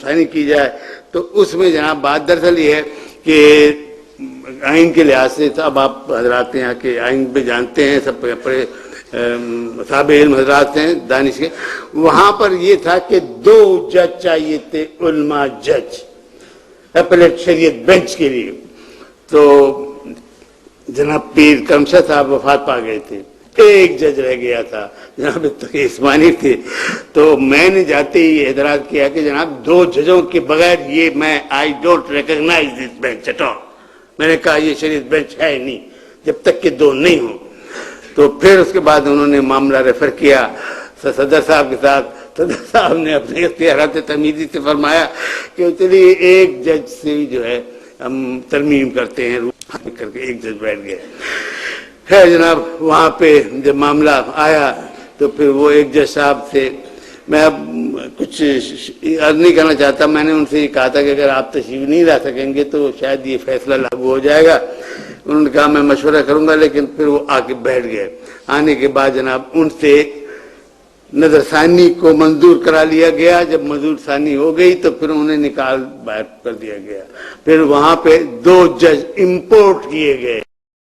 ثانی کی جائے، تو اس میں جناب بات دراصل یہ ہے کہ آئین کے لحاظ سے اب آپ حضرات یہاں کے آئین پہ جانتے ہیں، سب بڑے صاحب علم حضرات ہیں دانش کے، وہاں پر یہ تھا کہ 2 جج چاہیے تھے، علماء جج اپلیٹ شریعت بینچ کے لیے. تو جناب پیر کرم شاہ صاحب وفات پا گئے تھے، ایک جج رہ گیا تھا، جناب تقی عثمانی تھے. تو میں نے جاتے ہی اعتراض کیا کہ جناب 2 ججوں کے بغیر یہ میں I don't recognise this bench at all. میں نے کہا یہ شریعت بینچ ہے نہیں جب تک کہ 2 نہیں ہوں. تو پھر اس کے بعد انہوں نے معاملہ ریفر کیا صدر صاحب کے ساتھ. صدر صاحب نے اپنے اختیارات تمیزی سے فرمایا کہ چلیے ایک جج سے جو ہے ہم ترمیم کرتے ہیں، کر کے ایک جج بیٹھ گئے. ہے جناب وہاں پہ جب معاملہ آیا تو پھر وہ ایک جج صاحب تھے. میں اب کچھ عرض نہیں کرنا چاہتا، میں نے ان سے یہ کہا تھا کہ اگر آپ تشریف نہیں لا سکیں گے تو شاید یہ فیصلہ لاگو ہو جائے گا. انہوں نے کہا میں مشورہ کروں گا، لیکن پھر وہ آ کے بیٹھ گئے. آنے کے بعد جناب ان سے نظر ثانی کو منظور کرا لیا گیا. جب منظور ثانی ہو گئی تو پھر انہیں نکال باہر کر دیا گیا. پھر وہاں پہ 2 جج امپورٹ کیے گئے.